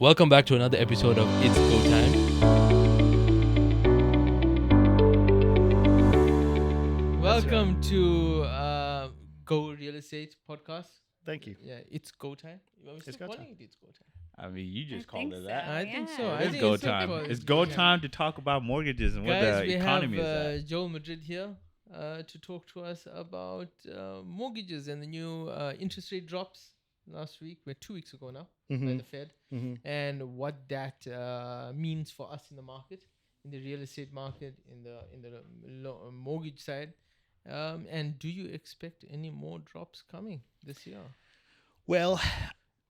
Welcome back to another episode of It's Go Time. Welcome to Go Real Estate Podcast. Thank you. Yeah, it's Go Time. You want me to It's still go calling time. it It's Go Time? I mean, you just called it so. that. I think so. Yeah. I It is think go it's still time. called It's go time to talk about mortgages and what Guys, the we economy have is at. Joel Madrid here to talk to us about mortgages and the new interest rate drops last week. We're 2 weeks ago now by the Fed, and what that means for us in the market, in the real estate market, in the mortgage side. And do you expect any more drops coming this year? Well,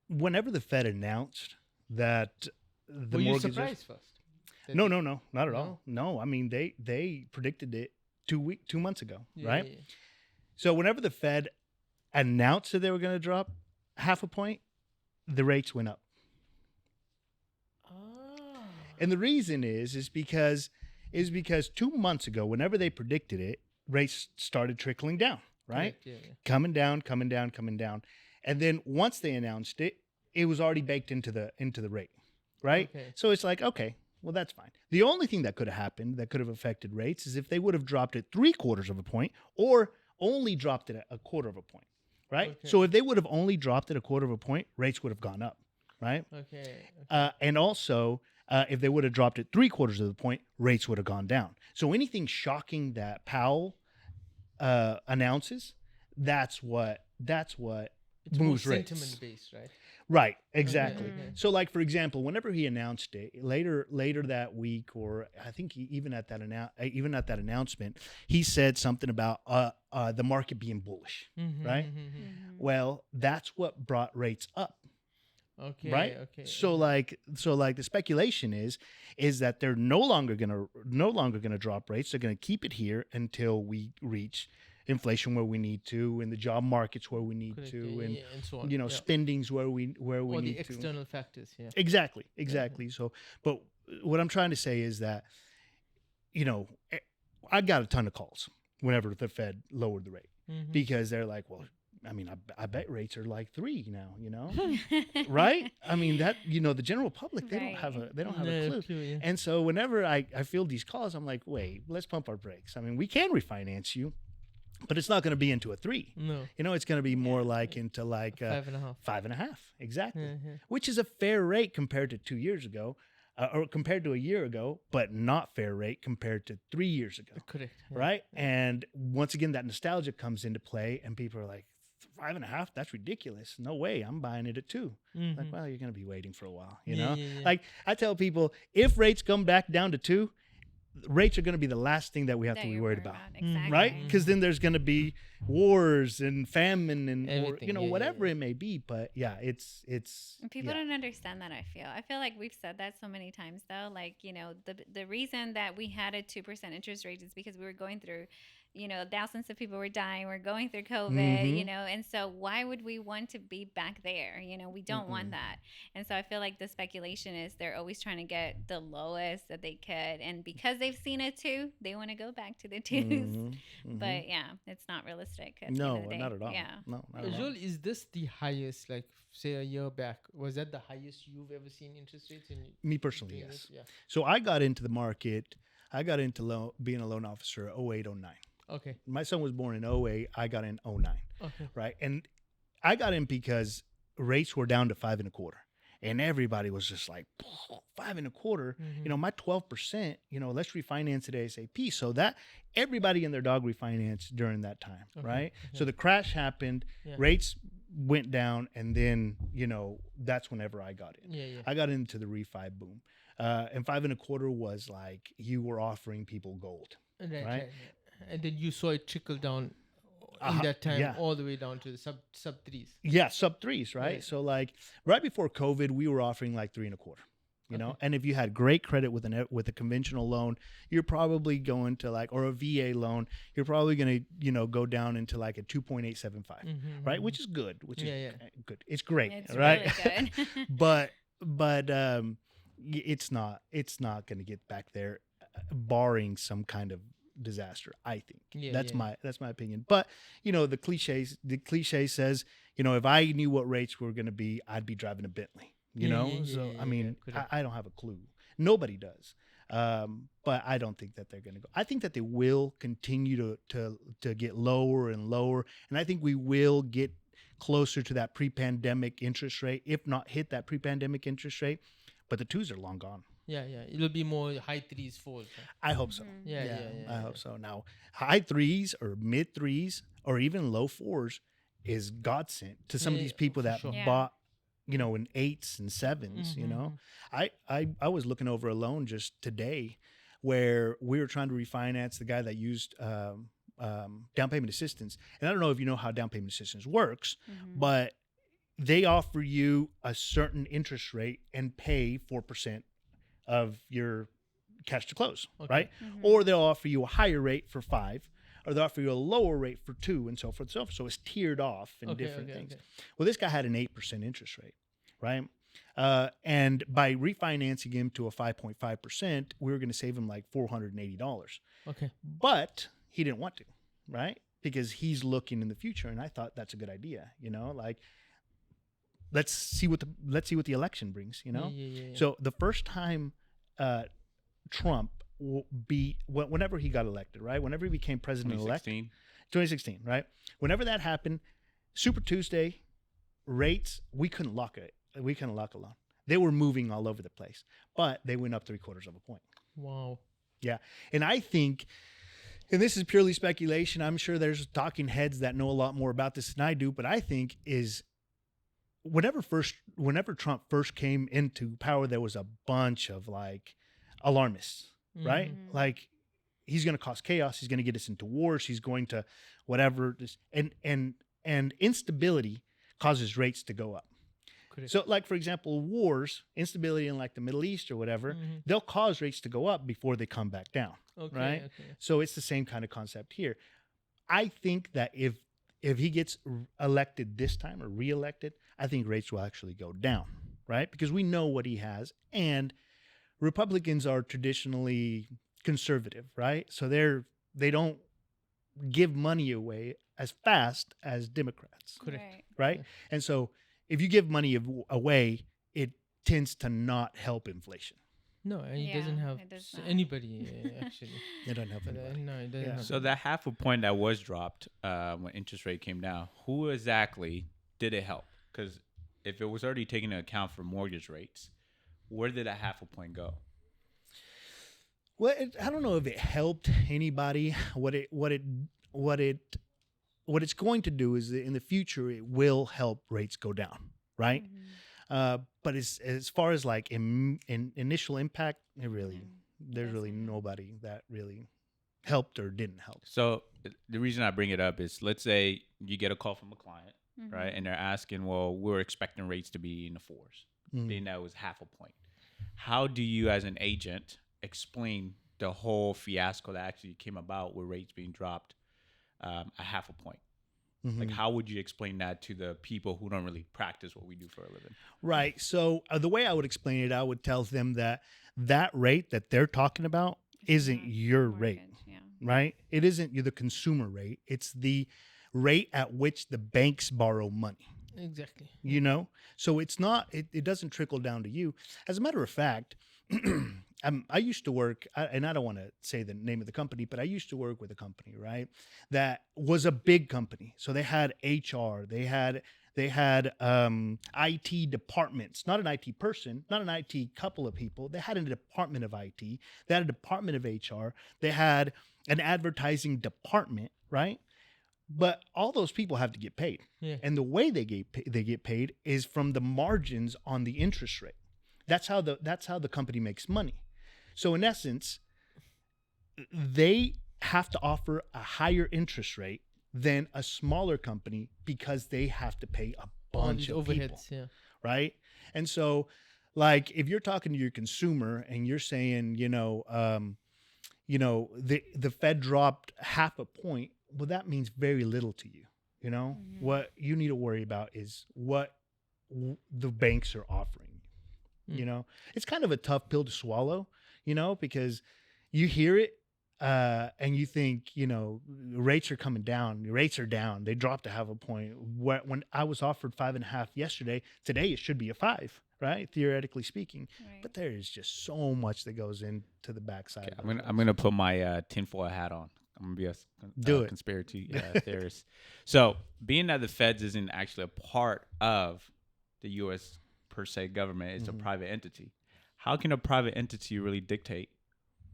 whenever the Fed announced that the Were you mortgages, surprised first? that no, they- no, no, not at all. No, I mean they predicted it 2 months ago, Yeah, right? yeah, yeah. So whenever the Fed announced that they were going to drop half a point, the rates went up, Ah. and the reason is because 2 months ago, whenever they predicted it, rates started trickling down, right? Correct, yeah, yeah. Coming down, and then once they announced it, it was already baked into the rate, right? Okay. So it's like, okay, well that's fine. The only thing that could have happened that could have affected rates is if they would have dropped it 3/4 of a point or only dropped it a quarter of a point, right? Okay. So if they would have only dropped it a quarter of a point, rates would have gone up, right? Okay. And also, if they would have dropped it 3/4 of the point, rates would have gone down. So anything shocking that Powell announces, that's what It's more moves rates. sentiment based, right? Right, exactly. okay. So, like for example, whenever he announced it later that week, or I think even at that announcement, he said something about the market being bullish, right? Well, that's what brought rates up. Okay. Right. Okay. So like the speculation is that they're no longer gonna drop rates. They're gonna keep it here until we reach inflation where we need to, and the job markets where we need Correct, to, yeah, and yeah, and so on. you know yeah. spendings where we Or the need to. external factors. Yeah. Exactly. So, but what I'm trying to say is that, I got a ton of calls whenever the Fed lowered the rate Mhm. because they're like, well, I mean, I bet rates are like 3 now, right? I mean that the general public they don't have a No clue. yeah. And so whenever I feel these calls, I'm like, wait, let's pump our brakes. I mean, we can refinance you, but it's not going to be into a 3. No. It's going to be more like into like 5.5. 5.5, exactly, Yeah, yeah. which is a fair rate compared to 2 years ago, or compared to a year ago, but not fair rate compared to 3 years ago, Correct. yeah. right? And once again, that nostalgia comes into play, and people are like, 5.5, that's ridiculous. No way, I'm buying it at 2. Mhm. Like, well, you're going to be waiting for a while, Yeah, yeah, yeah. Like I tell people, if rates come back down to 2, rates are going to be the last thing that we have That to be you're worried about. Exactly. Right? Because then there's going to be wars and famine and or, Everything, yeah, yeah, whatever yeah. it may be. But yeah, it's And people yeah. don't understand that. I feel like we've said that so many times though. Like, the reason that we had a 2% interest rate is because we were going through, thousands of people were dying. We're going through COVID, Mhm. and so why would we want to be back there? We don't want that. And so I feel like the speculation is they're always trying to get the lowest that they could. And because they've seen it too, they want to go back to the 2s. Mhm. But yeah, it's not realistic. at the end No, of the day. not at all. Yeah. No, not at all. Joel, is this the highest, like, say a year back? Was that the highest you've ever seen interest rates? Me personally, doing yes. this? Yeah. So I got into the market. I got into being a loan officer 08, 09. Okay. My son was born in 08. I got in 09. Okay. Right. And I got in because rates were down to 5.25. And everybody was just like, 5.25. Mhm. My 12%, let's refinance it ASAP. So that everybody and their dog refinanced during that time. Okay, Right. okay. So the crash happened, Yeah. rates went down. And then, that's whenever I got in. Yeah, yeah. I got into the refi boom. And 5.25 was like you were offering people gold. right? And then you saw it trickle down in Uh-huh, that time yeah. all the way down to the sub 3s. Yeah, sub 3s, right? Right. So like right before COVID, we were offering like 3.25. Okay. And if you had great credit with a conventional loan, you're probably going to or a VA loan, you're probably going to go down into like a 2.875, right? Which is good. Which Yeah, is yeah. good. It's great, It's right? really good. but it's not going to get back there, barring some kind of disaster. I think that's my opinion. But the cliche says, if I knew what rates were going to be, I'd be driving a Bentley. You know, so I mean, I don't have a clue. Nobody does. But I don't think that they're going to go. I think that they will continue to get lower and lower, and I think we will get closer to that pre-pandemic interest rate, if not hit that pre-pandemic interest rate. But the twos are long gone. Yeah, it'll be more high threes, fours. Right? I hope so. Yeah. I hope so. Now, high threes or mid threes or even low fours is godsend to some of these people that bought, you know, in eights and sevens. You know, I was looking over a loan just today where we were trying to refinance the guy that used down payment assistance. And I don't know if you know how down payment assistance works, but they offer you a certain interest rate and pay 4% of your cash to close, right? Or they'll offer you a higher rate for 5, or they'll offer you a lower rate for 2, and so forth and so forth. So it's tiered off in different things. Well, this guy had an 8% interest rate, right? And by refinancing him to a 5.5%, we were going to save him like $480. Okay. But he didn't want to, right? Because he's looking in the future, and I thought that's a good idea, you know, like let's see what the election brings, you know. So the first time Trump will be whenever he got elected, right? Whenever he became president-elect, 2016, right? Whenever that happened, Super Tuesday rates, we couldn't lock it. We couldn't lock a loan. They were moving all over the place, but they went up 0.75 of a point. Wow. Yeah, and I think. And this is purely speculation. I'm sure there's talking heads that know a lot more about this than I do, but I think is whenever Trump first came into power, there was a bunch of like alarmists, right? Like he's going to cause chaos. He's going to get us into wars. He's going to whatever. And instability causes rates to go up. So like, for example, wars, instability in like the Middle East or whatever, they'll cause rates to go up before they come back down. Right. So it's the same kind of concept here. I think that if he gets elected this time or reelected, I think rates will actually go down. Right. Because we know what he has. And Republicans are traditionally conservative. Right. So they don't give money away as fast as Democrats. Correct. Right. And so if you give money away, it tends to not help inflation. No, and it doesn't help anybody, actually. It doesn't help anybody. No, it doesn't help. So that half a point that was dropped when interest rate came down, who exactly did it help? Because if it was already taking into account for mortgage rates, where did that half a point go? Well, I don't know if it helped anybody. What it's going to do is that in the future it will help rates go down, right? But as far as like in initial impact, there's really nobody that really helped or didn't help. So the reason I bring it up is, let's say you get a call from a client, right, and they're asking, well, we're expecting rates to be in the 4s. They know it was half a point. How do you, as an agent, explain the whole fiasco that actually came about with rates being dropped a half a point? Like, how would you explain that to the people who don't really practice what we do for a living? Right. So the way I would explain it, I would tell them that rate that they're talking about isn't your rate, right? It isn't the consumer rate. It's the rate at which the banks borrow money. Exactly. You know? So it's not, it doesn't trickle down to you. As a matter of fact, I used to work, and I don't want to say the name of the company, but I used to work with a company, right, that was a big company. So they had HR, they had IT departments, not an IT person, not an IT couple of people. They had a department of IT, they had a department of HR, they had an advertising department, right? But all those people have to get paid, and the way they get paid is from the margins on the interest rate. That's how the company makes money. So in essence, they have to offer a higher interest rate than a smaller company because they have to pay a bunch of overheads, people, right? And so, like, if you're talking to your consumer and you're saying, the Fed dropped half a point, well, that means very little to you. What you need to worry about is what the banks are offering. It's kind of a tough pill to swallow, because you hear it and you think, rates are coming down. Rates are down. They dropped to half a point. When I was offered 5.5 yesterday, today it should be a 5, right? Theoretically speaking, Right. but there is just so much that goes into the backside. Okay, of I'm those gonna put my tinfoil hat on. I'm gonna be a Do it. conspiracy theorist. So, being that the Feds isn't actually a part of the U.S. per se government, it's a private entity. How can a private entity really dictate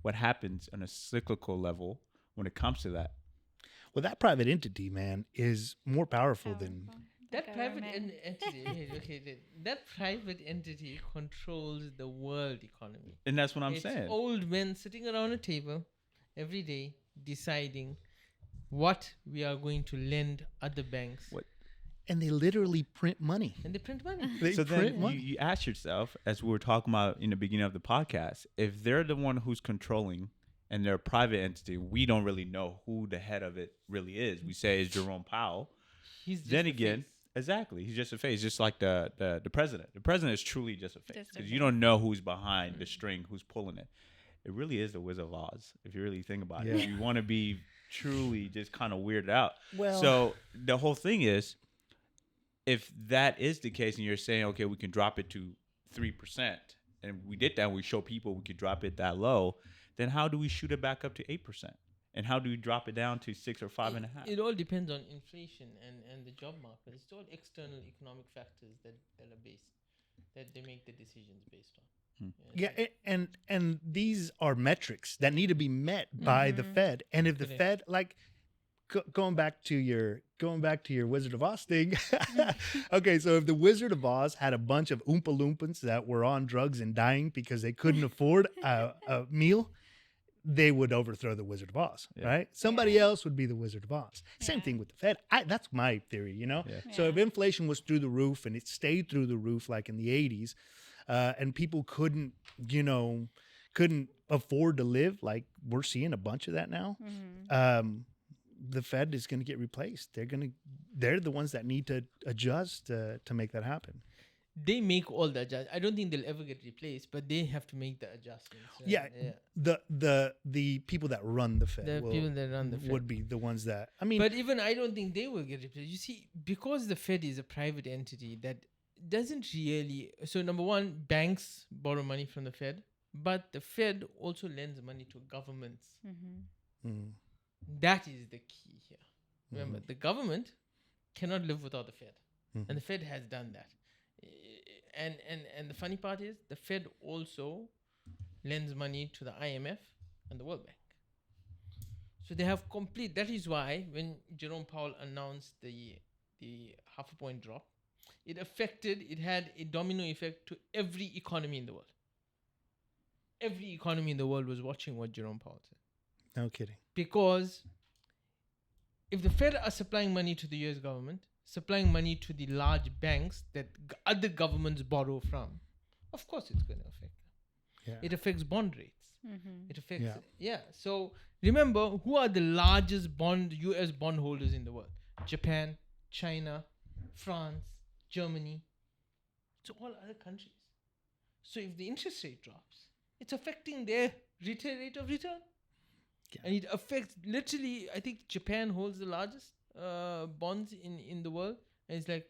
what happens on a cyclical level when it comes to that? Well, that private entity, man, is more powerful than. Powerful. That private Government. entity, that private entity controls the world economy. And that's what I'm It's saying. old men sitting around a table every day deciding what we are going to lend other banks. What- And they literally print money. And they print money. They So print then money. you ask yourself, as we were talking about in the beginning of the podcast, if they're the one who's controlling and they're a private entity, we don't really know who the head of it really is. We say it's Jerome Powell. He's just Then the again, face. exactly, he's just a face, just like the president. The president is truly just a face Just a because you face. don't know who's behind the string, who's pulling it. It really is the Wizard of Oz, if you really think about it. Yeah. If you want to be truly just kind of weirded out. Well- so the whole thing is, if that is the case, and you're saying, okay, we can drop it to 3%, and we did that, we show people we could drop it that low, then how do we shoot it back up to 8%? And how do we drop it down to 6 or 5.5? It all depends on inflation and the job market. It's all external economic factors that are based, that they make the decisions based on. Yeah, and these are metrics that need to be met by the Fed. And if the Correct. Fed, like going back to your Wizard of Oz thing, okay, so if the Wizard of Oz had a bunch of Oompa Loompas that were on drugs and dying because they couldn't afford a meal, they would overthrow the Wizard of Oz, right? Somebody else would be the Wizard of Oz. Same Yeah. thing with the Fed. That's my theory, you know? Yeah. So if Yeah. inflation was through the roof and it stayed through the roof like in the 80s, and people couldn't afford to live, like we're seeing a bunch of that now, the Fed is going to get replaced. They're the ones that need to adjust to make that happen. They make all the adjustments. I don't think they'll ever get replaced, but they have to make the adjustments. Yeah, the people that run the Fed The people that run the Fed. would be the ones that, I mean, But even I don't think they will get replaced. You see, because the Fed is a private entity that doesn't really. So number one, banks borrow money from the Fed, but the Fed also lends money to governments. mm, That is the key here. Remember, the government cannot live without the Fed, and the Fed has done that. And the funny part is, the Fed also lends money to the IMF and the World Bank. So they have complete. That is why when Jerome Powell announced the 0.5 point drop, it had a domino effect to every economy in the world. Every economy in the world was watching what Jerome Powell said. no kidding. Because if the Fed are supplying money to the US government, supplying money to the large banks that other governments borrow from, of course it's going to affect them. Yeah. It affects bond rates. It affects, Yeah. So remember, who are the largest US bondholders in the world? Japan, China, France, Germany. It's all other countries. So if the interest rate drops, it's affecting their retail rate of return. Yeah. And it affects literally, I think Japan holds the largest bonds in the world, and it's like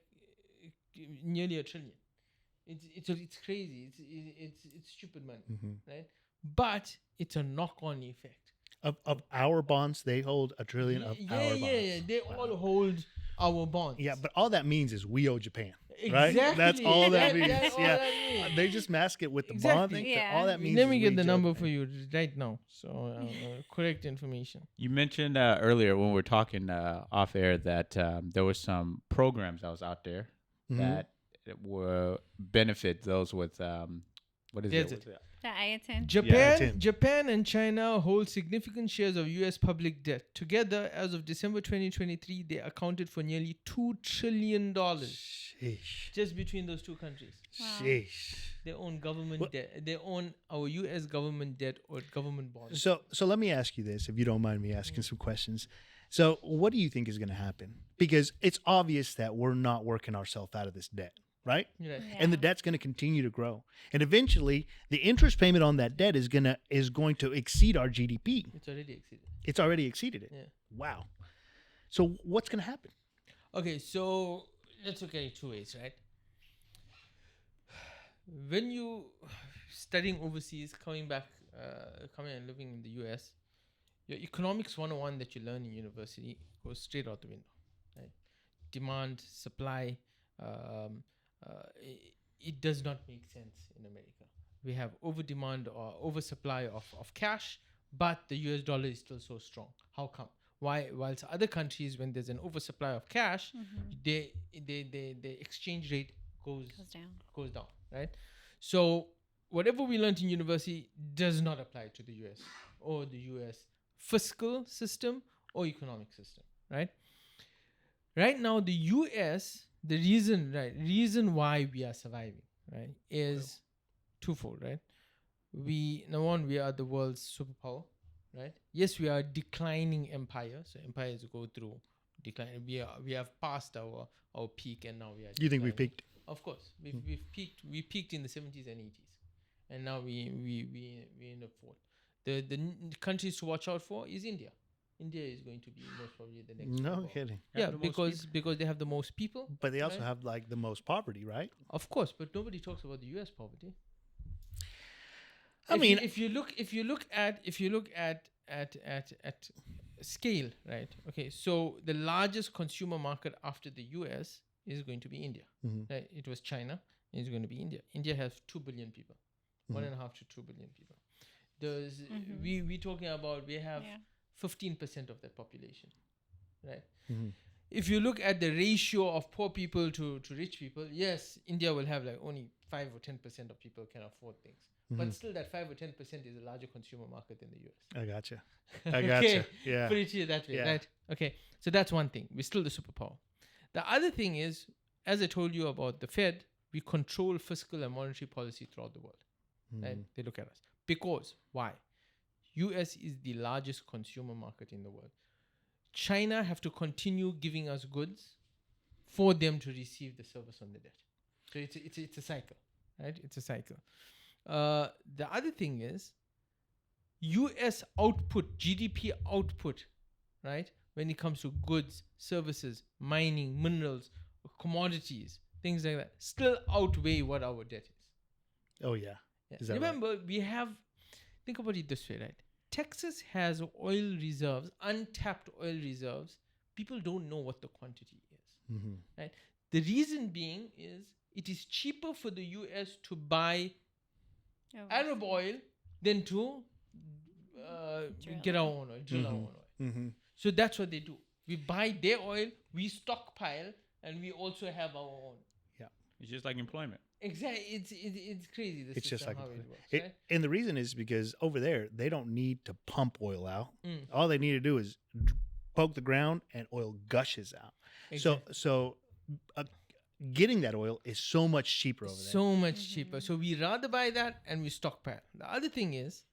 nearly $1 trillion. It's crazy. It's stupid money, right? But it's a knock-on effect. Of our bonds, they hold $1 trillion of our bonds. Yeah. They all hold our bonds. Yeah, but all that means is we owe Japan, right? Exactly. That's all that means. That's all yeah, that means. they just mask it with the Exactly. bond thing. But Yeah. all that means. Let is me we get the owe number Japan. for you right now. So correct information. You mentioned earlier when we were talking off air that there was some programs that was out there that were benefit those with what is There's it? it. The IATN. Tim. Japan and China hold significant shares of US public debt. Together, as of December 2023, they accounted for nearly $2 trillion Sheesh. just between those two countries. Wow. Sheesh. They own government debt. They own our US government debt or government bonds. So let me ask you this, if you don't mind me asking some questions. So what do you think is going to happen? Because it's obvious that we're not working ourselves out of this debt, right? Right. And the debt's going to continue to grow, and eventually the interest payment on that debt is going to exceed our GDP. It's already exceeded. It's already exceeded it. Yeah. Wow. So what's going to happen? Okay, so let's look at it two ways, right? when you studying overseas, coming back, coming and living in the US, your economics 101 that you learn in university goes straight out the window. Right? Demand, supply, um, it does not make sense in America. We have over demand or oversupply of cash, but the US dollar is still so strong. How come? Why? Whilst other countries, when there's an oversupply of cash, the exchange rate goes down, right? So whatever we learned in university does not apply to the US or the US fiscal system or economic system, right? Right now, the US, the reason why we are surviving, right, is twofold, right? Number one, we are the world's superpower, right? Yes, we are a declining empire, so empires go through decline. We have passed our peak, and now we are. You think we've peaked? Of course, we've peaked. We peaked in the 70s and 80s, and now we in the fourth. The countries to watch out for is India. India is going to be most probably the next. No kidding. Yeah, because they have the most people. But they also have like the most poverty, right? Of course, but nobody talks about the U.S. poverty. If you look at scale, right? Okay, so the largest consumer market after the U.S. is going to be India. Right? It was China. It's going to be India. India has 2 billion people, 1.5 to 2 billion people. We talking about we have 15% of that population, right? If you look at the ratio of poor people to rich people, yes, India will have like only 5 or 10% of people can afford things. But still, that 5 or 10% is a larger consumer market than the US. I gotcha. Yeah. Put it to you that way, right? Okay. So that's one thing. We're still the superpower. The other thing is, as I told you about the Fed, we control fiscal and monetary policy throughout the world. Right? They look at us. Because, why? US is the largest consumer market in the world. China have to continue giving us goods for them to receive the service on the debt. So it's a cycle, right? It's a cycle. The other thing is US output, GDP output, right? When it comes to goods, services, mining, minerals, commodities, things like that, still outweigh what our debt is. Oh, yeah. Remember, we have, think about it this way, right? Texas has oil reserves, untapped oil reserves. People don't know what the quantity is, right? The reason being is it is cheaper for the US to buy Arab oil than to get our own oil, drill our own oil. So that's what they do. We buy their oil, we stockpile, and we also have our own. Yeah, it's just like employment. Exactly, it's crazy. It's just like how it works, right? And the reason is because over there they don't need to pump oil out. All they need to do is poke the ground and oil gushes out. Exactly. So getting that oil is so much cheaper over there. So much cheaper. So we rather buy that and we stockpile. The other thing is,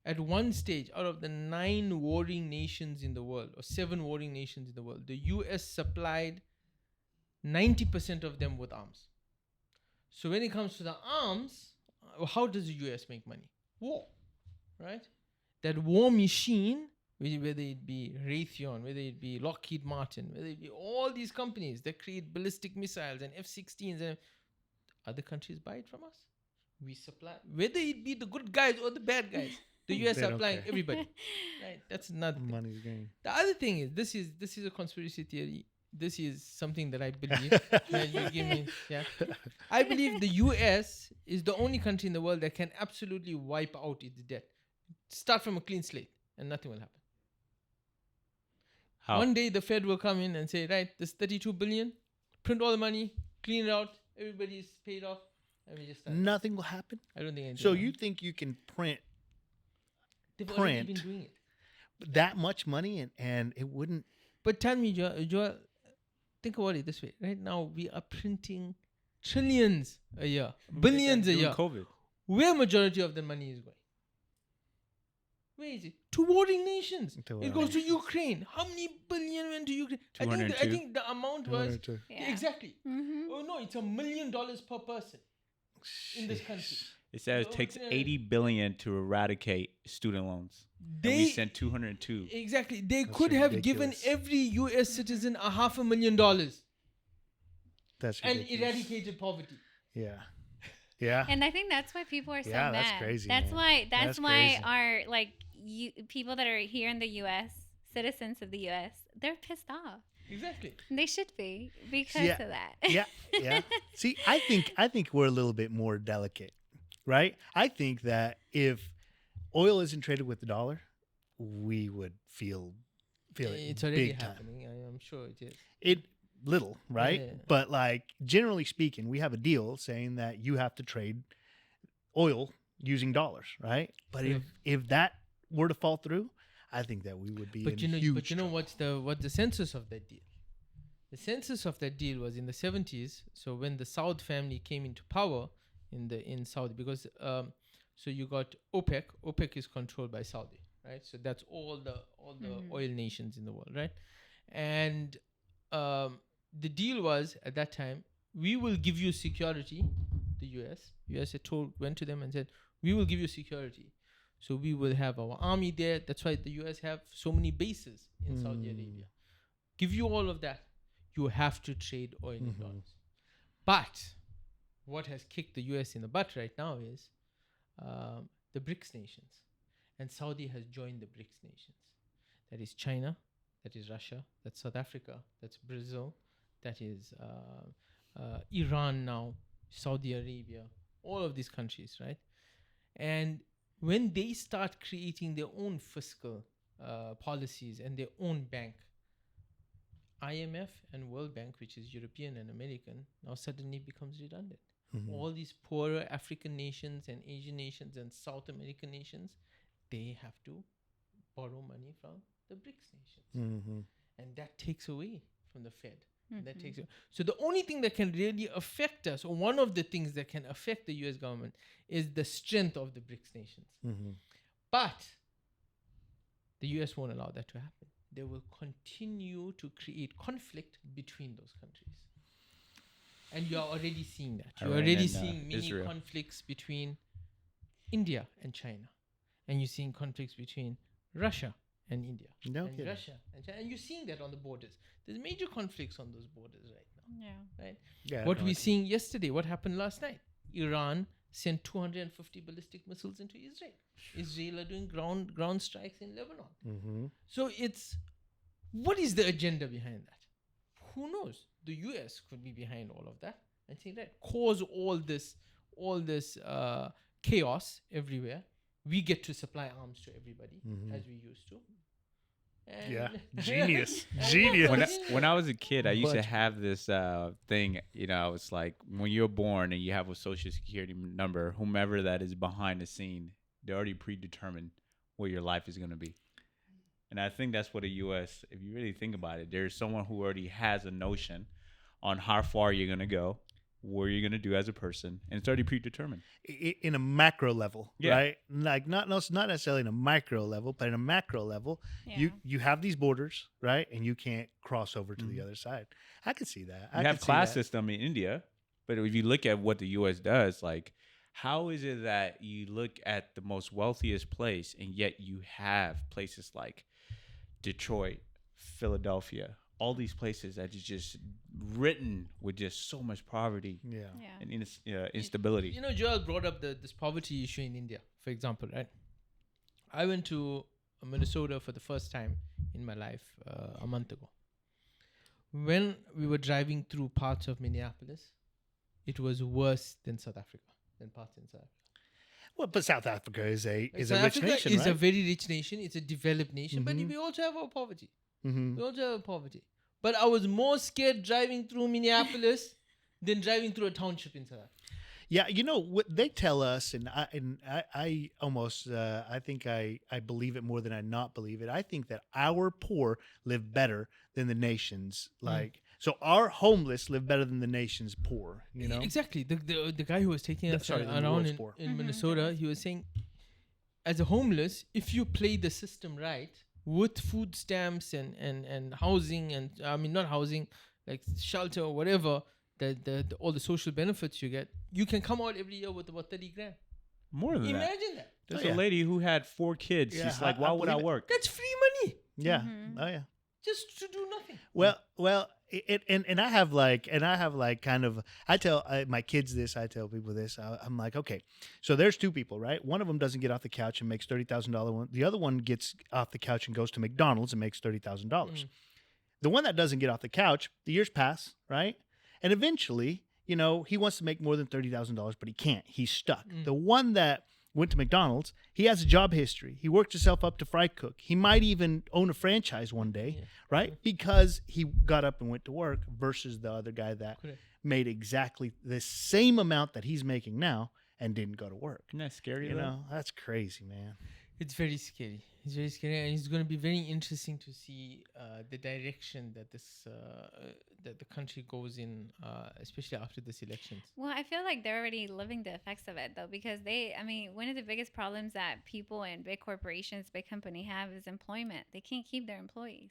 at one stage, out of the 9 warring nations in the world, or 7 warring nations in the world, the US supplied 90% of them with arms. So when it comes to the arms, how does the US make money? War, right? That war machine, whether it be Raytheon, whether it be Lockheed Martin, whether it be all these companies that create ballistic missiles and F-16s, and other countries buy it from us. We supply, whether it be the good guys or the bad guys, the US are supplying everybody. Right? That's another thing. Money's game. The other thing is, this is a conspiracy theory. This is something that I believe. You give me, I believe the US is the only country in the world that can absolutely wipe out its debt. Start from a clean slate and nothing will happen. How? One day the Fed will come in and say, right, this 32 billion, print all the money, clean it out, everybody's paid off, and we just start. Nothing will happen? I don't think anything. So you think you can They've already been doing it. that much money and it wouldn't... But tell me, Joel, think about it this way. Right now, we are printing trillions a year, billions a year. COVID. Where majority of the money is going? Where is it? To warring nations. It goes to Ukraine. How many billion went to Ukraine? I think the amount was... Exactly. Oh, no, it's $1 million per person in this country. It says it takes $80 billion to eradicate student loans. We sent 202. Exactly. They could have given every U.S. citizen $500,000. That's and eradicated poverty. Yeah. Yeah. And I think that's why people are so Yeah, mad. that's crazy, That's man. why. That's That's why crazy. our people that are here in the U.S. citizens of the U.S. they're pissed off. Exactly. They should be because Yeah. of that. Yeah. Yeah. See, I think we're a little bit more delicate, right? I think that if oil isn't traded with the dollar, we would feel it It's already big time. happening. I'm sure it is. It little, right? Yeah. But like generally speaking, we have a deal saying that you have to trade oil using dollars, right? But Yeah. if that were to fall through, I think that we would be in huge But you know trouble. what's the census of that deal? The census of that deal was in the 70s. So when the Saud family came into power in Saudi, because so you got OPEC. OPEC is controlled by Saudi, right? So that's all the oil nations in the world, right? And the deal was at that time, we will give you security. The US had went to them and said, we will give you security. So we will have our army there. That's why the US have so many bases in Saudi Arabia. Give you all of that. You have to trade oil in dollars. But what has kicked the US in the butt right now is the BRICS nations. And Saudi has joined the BRICS nations. That is China, that is Russia, that's South Africa, that's Brazil, that is Iran now, Saudi Arabia, all of these countries, right? And when they start creating their own fiscal policies and their own bank, IMF and World Bank, which is European and American, now suddenly becomes redundant. All these poorer African nations and Asian nations and South American nations, they have to borrow money from the BRICS nations. And that takes away from the Fed. That takes away. So the only thing that can really affect us, or one of the things that can affect the US government, is the strength of the BRICS nations. But the US won't allow that to happen. They will continue to create conflict between those countries. And you're already seeing that. You're already seeing many Israel. conflicts between India and China. And you're seeing conflicts between Russia and India. No and kidding. Russia and China. And you're seeing that on the borders. There's major conflicts on those borders right now. Yeah. Right? Yeah. What we're seeing yesterday, what happened last night? Iran sent 250 ballistic missiles into Israel. Israel are doing ground strikes in Lebanon. So what is the agenda behind that? Who knows? The US could be behind all of that and think that cause all this chaos everywhere. We get to supply arms to everybody as we used to. And Yeah. Genius. Genius. When I was a kid, I used to But- have this thing, it's like when you're born and you have a social security number, whomever that is behind the scene, they already predetermined where your life is going to be. And I think that's what the U.S., if you really think about it, there's someone who already has a notion on how far you're going to go, what you're going to do as a person, and it's already predetermined. In a macro level, Yeah. right? Like not necessarily in a micro level, but in a macro level, Yeah. you have these borders, right? And you can't cross over to the other side. I could see that. You have class system in India, but if you look at what the U.S. does, like, how is it that you look at the most wealthiest place and yet you have places like Detroit, Philadelphia, all these places that is just written with just so much poverty Yeah. Yeah. and instability. You know, Joel brought up this poverty issue in India, for example, right? I went to Minnesota for the first time in my life a month ago. When we were driving through parts of Minneapolis, it was worse than South Africa, than parts in South Africa. Well, but South Africa is a South rich Africa nation, is right? a very rich nation. It's a developed nation, but we also have our poverty. We also have poverty. But I was more scared driving through Minneapolis than driving through a township in South Africa. Yeah, you know what they tell us, and I almost I think I believe it more than I not believe it. I think that our poor live better than the nations. Like so, our homeless live better than the nation's poor. You know, Exactly. The guy who was taking us sorry, the around world's in, poor. in Minnesota, he was saying, as a homeless, if you play the system right with food stamps and housing and I mean not housing, like shelter or whatever, the all the social benefits you get, you can come out every year with about 30 grand. More than that. Imagine that. There's Oh, yeah. a lady who had 4 kids. Yeah, She's like, I why would I believe it. work? That's free money yeah, oh yeah. just to do nothing. Well, and I have like kind of, I tell my kids this, I tell people this. I'm like, okay, so there's two people, right? One of them doesn't get off the couch and makes $30,000. The other one gets off the couch and goes to McDonald's and makes $30,000. The one that doesn't get off the couch, the years pass, right? And eventually, he wants to make more than $30,000, but he can't. He's stuck. The one that went to McDonald's, he has a job history. He worked himself up to fry cook. He might even own a franchise one day, right? Because he got up and went to work versus the other guy that made exactly the same amount that he's making now and didn't go to work. Isn't that scary? That's crazy, man. It's very scary. It's very scary, and it's going to be very interesting to see the direction that that the country goes in, especially after this elections. Well, I feel like they're already living the effects of it, though, because one of the biggest problems that people in big corporations, big company have is employment. They can't keep their employees.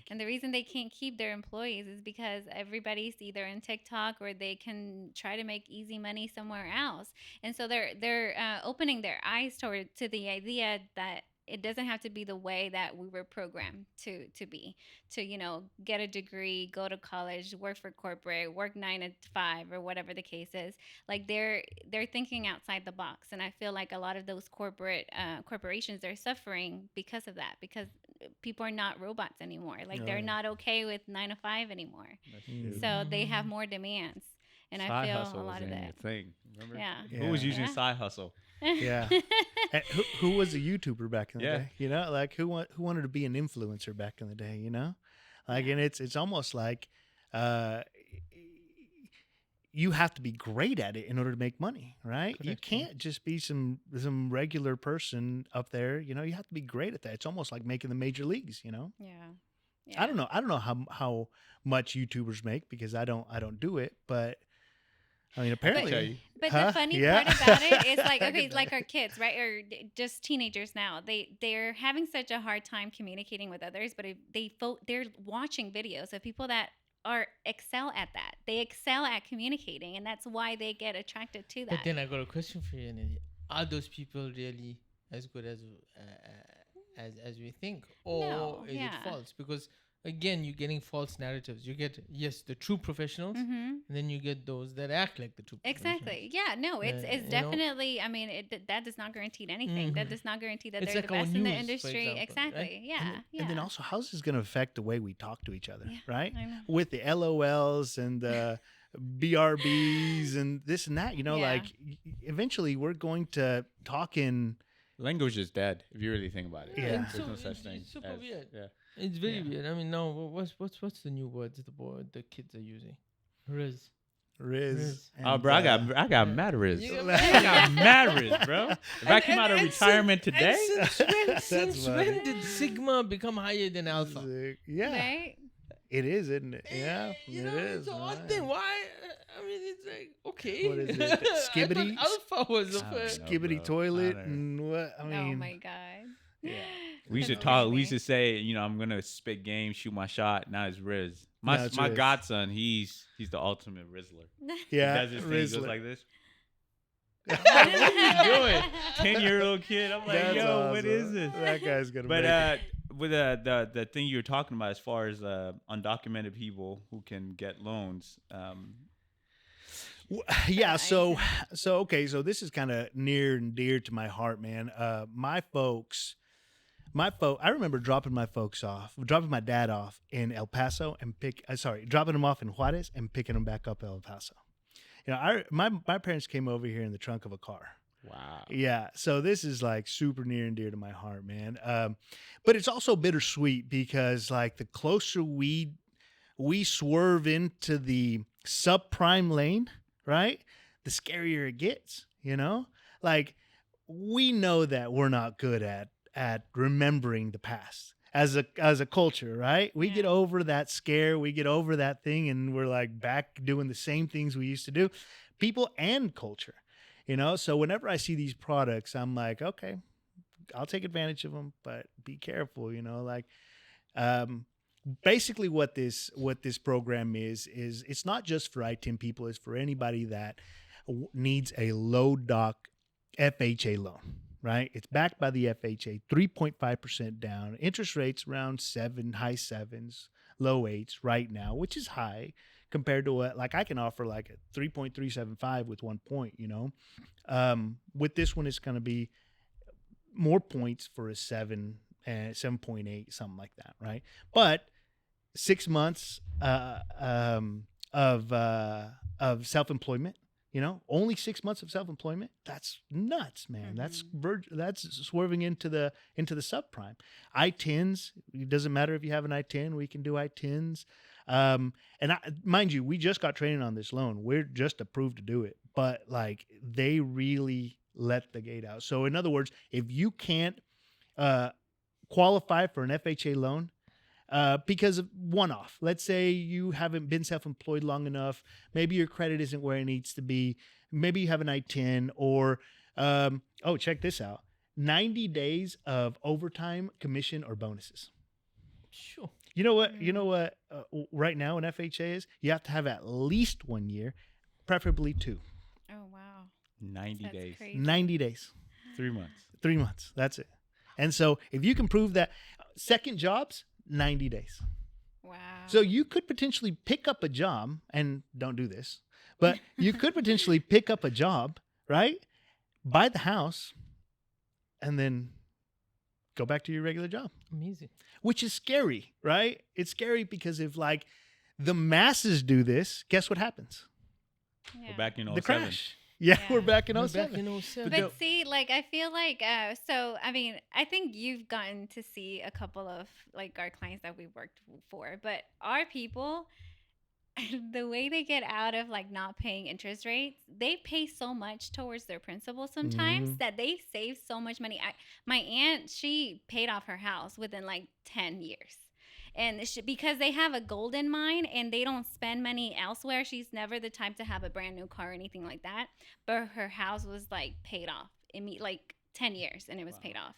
And the reason they can't keep their employees is because everybody's either in TikTok or they can try to make easy money somewhere else. And so they're opening their eyes to the idea that it doesn't have to be the way that we were programmed to be, to get a degree, go to college, work for corporate, work 9 to 5 or whatever the case is. Like they're thinking outside the box, and I feel like a lot of those corporations are suffering because of that, because people are not robots anymore. Like they're not okay with 9 to 5 anymor. So they have more demands, and I feel a lot of that. Thing, remember? Yeah. Who was using side hustle? Yeah. And who was a YouTuber back in the day? Like who wanted to be an influencer back in the day? And it's almost like you have to be great at it in order to make money, right? Correct. You can't just be some regular person up there. You have to be great at that. It's almost like making the major leagues. Yeah. I don't know how much YouTubers make, because I don't do it, but I mean, apparently. But the funny part about it is like, okay, like our kids, right? Or just teenagers now. They're having such a hard time communicating with others, but if they're watching videos of people that excel at that. They excel at communicating, and that's why they get attracted to that. But then I got a question for you, Nelly. Are those people really as good as we think, or is it false? Because again, you're getting false narratives. You get, the true professionals, and then you get those that act like the true professionals. Exactly. Yeah, no, it's definitely, I mean, that does not guarantee anything. That does not guarantee that It's they're like the best in the news, industry. example, Exactly. right? Yeah. And then also, how's this going to affect the way we talk to each other, right? I know. With the LOLs and the BRBs and this and that, like eventually we're going to talk in... Language is dead, if you really think about it. Yeah. There's no such thing. It's super as, weird. Yeah. It's very weird. I mean, no, what's the new words the kids are using? Riz. Oh, bro, I got mad Riz. I got mad Riz, bro. If I came out of retirement today. Since when did Sigma become higher than Alpha? Yeah. Right? It is, isn't it? Yeah, it is. It's an odd thing. Why? I mean, it's like, okay. What is it? Skibbity? Alpha was the first. Skibbity toilet and what? I mean. Oh my god. Yeah. We used to talk. We used to say, I'm gonna spit game, shoot my shot. Now it's Riz. My godson, he's the ultimate Rizzler. Yeah, he does his thing, goes like this. What are you doing? 10-year-old kid. I'm like, That's yo, awesome. What is this? That guy's gonna. But with the thing you were talking about, as far as undocumented people who can get loans. Yeah, so okay, so this is kind of near and dear to my heart, man. My folks, I remember dropping my dad off in El Paso and dropping him off in Juarez and picking him back up in El Paso. My parents came over here in the trunk of a car. Wow. Yeah, so this is like super near and dear to my heart, man. But it's also bittersweet because like the closer we swerve into the subprime lane, right, the scarier it gets, like we know that we're not good at remembering the past as a culture, right? We get over that scare, we get over that thing, and we're like back doing the same things we used to do, people and culture, so whenever I see these products, I'm like, okay, I'll take advantage of them, but be careful, basically what this program is it's not just for ITIN people, it's for anybody that needs a low doc FHA loan, right? It's backed by the FHA, 3.5% down, interest rates around high sevens, low 8s right now, which is high compared to what, like I can offer like a 3.375 with 1 point, with this one, it's going to be more points for a 7 and 7.8, something like that. Right. But 6 months, of self-employment, only 6 months of self-employment. That's nuts, man. That's swerving into the subprime. I-10s, it doesn't matter if you have an I-10, we can do I-10s. Mind you, we just got training on this loan. We're just approved to do it, but like they really let the gate out. So in other words, if you can't qualify for an FHA loan, because of one-off. Let's say you haven't been self-employed long enough. Maybe your credit isn't where it needs to be. Maybe you have an I-10 or, check this out. 90 days of overtime, commission, or bonuses. Sure. You know what right now an FHA is? You have to have at least 1 year, preferably 2. Oh, wow. 90 That's days. crazy. 90 days. 3 months. 3 months. That's it. And so if you can prove that, second jobs, 90 days. Wow. So you could potentially pick up a job, and don't do this, but you could potentially pick up a job, right? Buy the house, and then go back to your regular job. Amazing. Which is scary, right? It's scary because if like the masses do this, guess what happens? Yeah. We're back in 07. The crash. Yeah, Yeah. we're back in We're 07. back in 07. But see, like, I feel like, I think you've gotten to see a couple of, like, our clients that we worked for, but our people, the way they get out of, like, not paying interest rates, they pay so much towards their principal sometimes that they save so much money. My aunt, she paid off her house within, like, 10 years. And because they have a gold in mine and they don't spend money elsewhere, she's never the type to have a brand new car or anything like that. But her house was like paid off in like 10 years and it was paid off.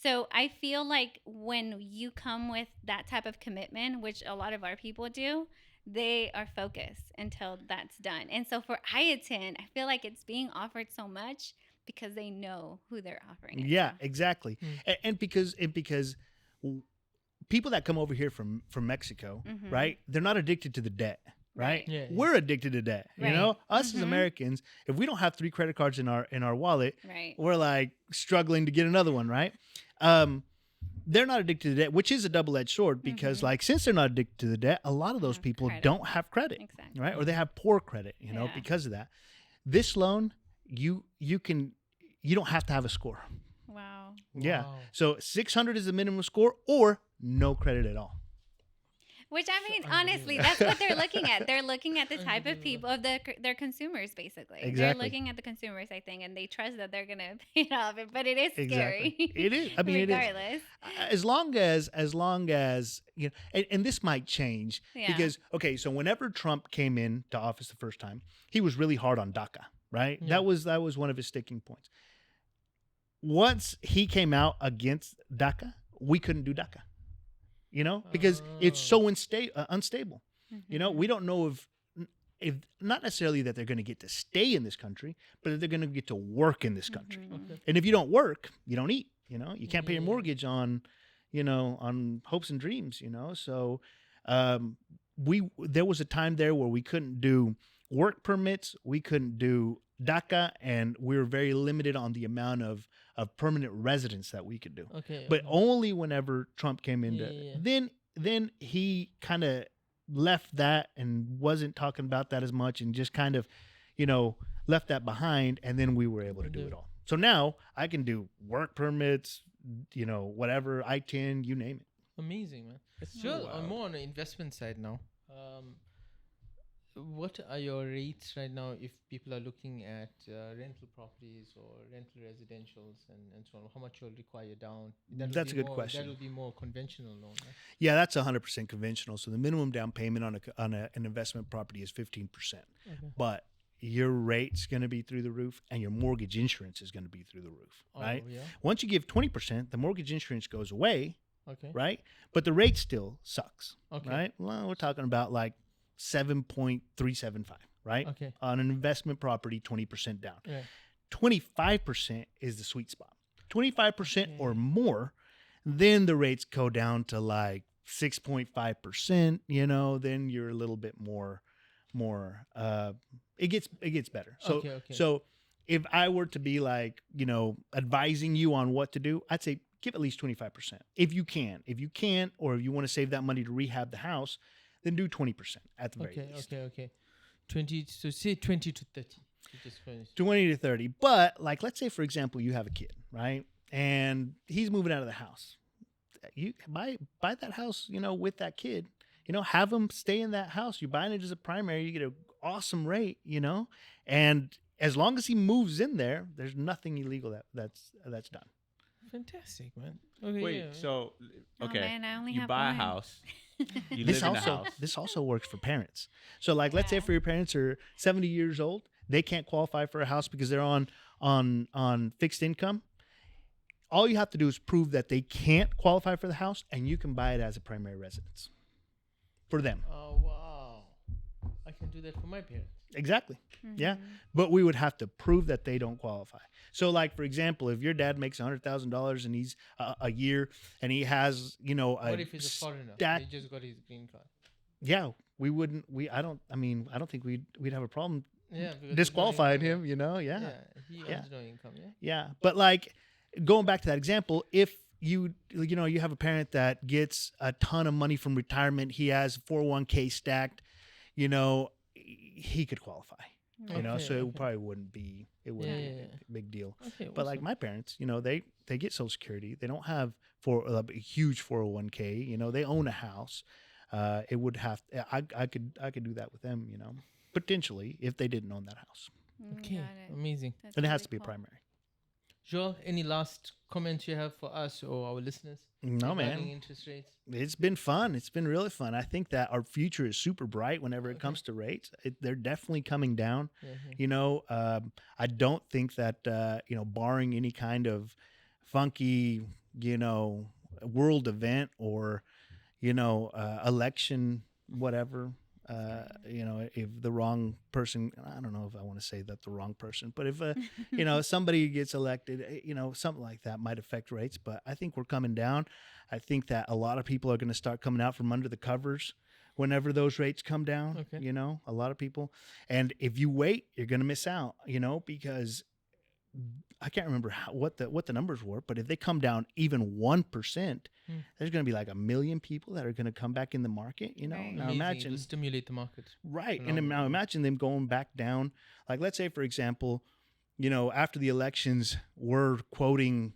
So I feel like when you come with that type of commitment, which a lot of our people do, they are focused until that's done. And so for I-10, I feel like it's being offered so much because they know who they're offering it Yeah, to. exactly. And because people that come over here from Mexico, right? They're not addicted to the debt, right? Yeah. We're addicted to debt. Right. You know, us as Americans, if we don't have 3 credit cards in our wallet, Right. we're like struggling to get another one, right? They're not addicted to debt, which is a double-edged sword because, like, since they're not addicted to the debt, a lot of those people credit. don't have credit, Exactly. right? Or they have poor credit, Yeah. because of that. This loan, you don't have to have a score. Wow. Yeah. Wow. So 600 is the minimum score or no credit at all. Which, I mean, honestly, that's what they're looking at. They're looking at the type of people, of their consumers, basically. Exactly. They're looking at the consumers, I think, and they trust that they're going to pay it off. But it is scary. It is. I mean, regardless. it is. As long as, and this might change Yeah. because, okay, so whenever Trump came into office the first time, he was really hard on DACA, right? Yeah. That was one of his sticking points. Once he came out against DACA, we couldn't do DACA, because it's so unstable. We don't know if not necessarily that they're going to get to stay in this country, but that they're going to get to work in this country. Okay. And if you don't work, you don't eat. You can't pay your mortgage on hopes and dreams. So there was a time there where we couldn't do work permits, we couldn't do DACA, and we were very limited on the amount of permanent residence that we could do. Okay. But only whenever Trump came into, Yeah. then he kind of left that and wasn't talking about that as much and just kind of, left that behind, and then we were able to do it all. So now I can do work permits, whatever, I-10, you name it. Amazing, man. Oh, Joel, wow. more on the investment side now. What are your rates right now if people are looking at rental properties or rental residentials and so on? How much you'll require down? That's a good question. That will be more conventional loan, right? Yeah, that's 100% conventional. So the minimum down payment on an investment property is 15%. Okay. But your rate's going to be through the roof and your mortgage insurance is going to be through the roof, right? Oh, yeah. Once you give 20%, the mortgage insurance goes away, Okay. right? But the rate still sucks, Okay. right? Well, we're talking about like 7.375, right? Okay. On an investment property, 20% down. Yeah. 25% is the sweet spot. 25% or more, then the rates go down to like 6.5%, then you're a little bit more it gets better. So Okay. so if I were to be like, advising you on what to do, I'd say give at least 25%. If you can. If you can't, or if you want to save that money to rehab the house, then do 20% at the very least. Okay. 20, so say 20 to 30. Just 20 to 30. But like, let's say, for example, you have a kid, right? And he's moving out of the house. You buy that house, with that kid, have him stay in that house. You're buying it as a primary. You get an awesome rate, and as long as he moves in there, there's nothing illegal that's done. Fantastic, man. Okay, Wait, yeah. so Oh, okay, man, I only you have buy a one. house, you This live in a also house. this also works for parents. So like, let's say Yeah. for your parents are 70 years old, they can't qualify for a house because they're on fixed income. All you have to do is prove that they can't qualify for the house, and you can buy it as a primary residence for them. Oh, wow. I can do that for my parents. Exactly. Mm-hmm. Yeah. But we would have to prove that they don't qualify. So like, for example, if your dad makes $100,000 and he's a year and he has, What if he's a foreigner? He just got his green card. yeah, we wouldn't, I don't think we'd have a problem Yeah. because there's no disqualifying income, him, Yeah. Yeah. He Yeah. earns no income, yeah? Yeah. But like, going back to that example, if you have a parent that gets a ton of money from retirement, he has 401k stacked, he could qualify. Okay, So it okay. probably wouldn't be be Yeah. a big deal. Okay, But like awesome. my parents, they get Social Security. They don't have a huge 401k. They own a house. It would have. I could do that with them. Potentially if they didn't own that house. Okay, Got it. amazing. That's And it has really to be a cool. primary. Joel, any last comments you have for us or our listeners? No, regarding man. interest rates? It's been fun. It's been really fun. I think that our future is super bright whenever it Okay. comes to rates. They're definitely coming down. Mhm. I don't think that, barring any kind of funky, world event or, election, whatever, if the wrong person, I don't know if I want to say that the wrong person, but if, somebody gets elected, something like that might affect rates. But I think we're coming down. I think that a lot of people are going to start coming out from under the covers whenever those rates come down, Okay. a lot of people. And if you wait, you're going to miss out, because I can't remember what the numbers were, but if they come down even 1%, Hmm. there's going to be like 1 million people that are going to come back in the market, Right. Now Amazing. imagine, It'll stimulate the market. right. And Phenomenal. now imagine them going back down. Like, let's say, for example, after the elections, we're quoting,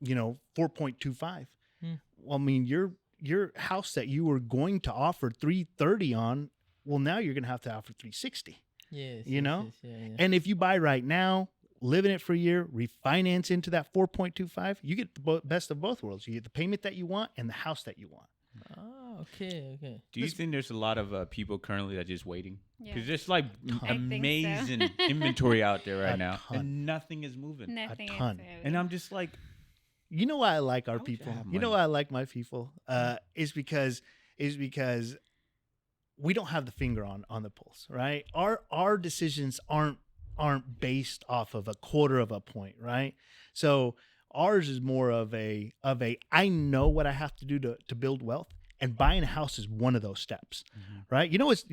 4.25. Hmm. Well, I mean, your house that you were going to offer 330 on, well, now you're going to have to offer 360. Yes. You know? Yes, yeah. And if you buy right now, live in it for a year, refinance into that 4.25, you get the best of both worlds. You get the payment that you want and the house that you want. Ah, okay. Do you think there's a lot of people currently that are just waiting? Yeah. Because there's like I think so. amazing inventory out there right A now, ton. and nothing is moving. Nothing is ton. moving. And I'm just like, You know why I like our How would you people? have You know money? why I like my people? Is because we don't have the finger on the pulse, right? Our decisions aren't based off of a quarter of a point, right? So ours is more of a I know what I have to do to build wealth, and buying a house is one of those steps, right? It's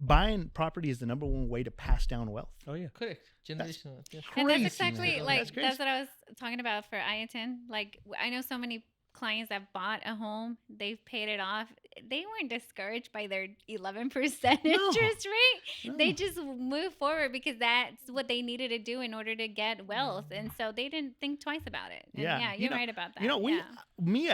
buying property is the number one way to pass down wealth. oh yeah, Correct. Generational. Yes. And Crazy, that's exactly man. like That's crazy. that's what I was talking about for Ayaton. Like I know so many clients that bought a home, they've paid it off. They weren't discouraged by their 11% interest rate. They No. just moved forward because that's what they needed to do in order to get wealth, and so they didn't think twice about it. And Yeah. you're right about that. Me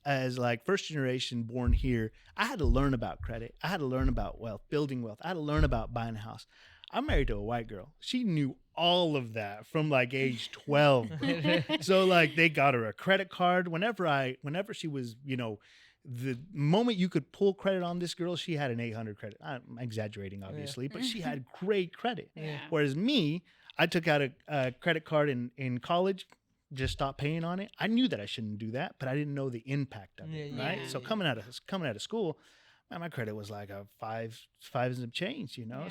as like first generation born here, I had to learn about credit. I had to learn about wealth, building wealth. I had to learn about buying a house. I'm married to a white girl. She knew all of that from like age 12. bro. So like they got her a credit card. Whenever she was, the moment you could pull credit on this girl, she had an 800 credit. I'm exaggerating, obviously, but she had great credit. Yeah. Whereas me, I took out a credit card in college, just stopped paying on it. I knew that I shouldn't do that, but I didn't know the impact of it, Yeah, right? yeah, So yeah. coming out of school, man, my credit was like a five and some change, So Yeah.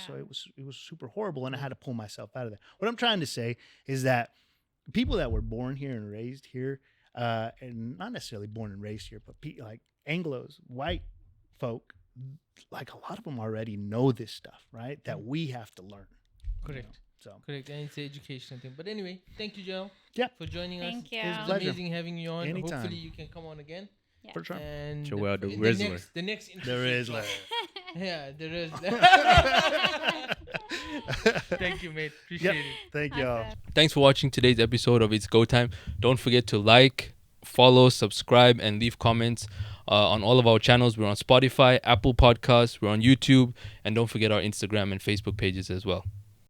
it was super horrible, and I had to pull myself out of that. What I'm trying to say is that people that were born here and raised here, and not necessarily born and raised here, but like Anglos, white folk, like a lot of them already know this stuff, right? That we have to learn. Correct. So Correct. And it's an educational thing. But anyway, thank you, Joel. Yeah. For joining us. Thank you. It was Pleasure. amazing having you on. Anytime. Hopefully you can come on again. for sure. And Joel the the Rizzler. next There is drop. like Yeah, there is. Thank you, mate. Appreciate it. Thank y'all. Awesome. Thanks for watching today's episode of It's Go Time. Don't forget to like, follow, subscribe, and leave comments on all of our channels. We're on Spotify, Apple Podcasts, we're on YouTube, and don't forget our Instagram and Facebook pages as well.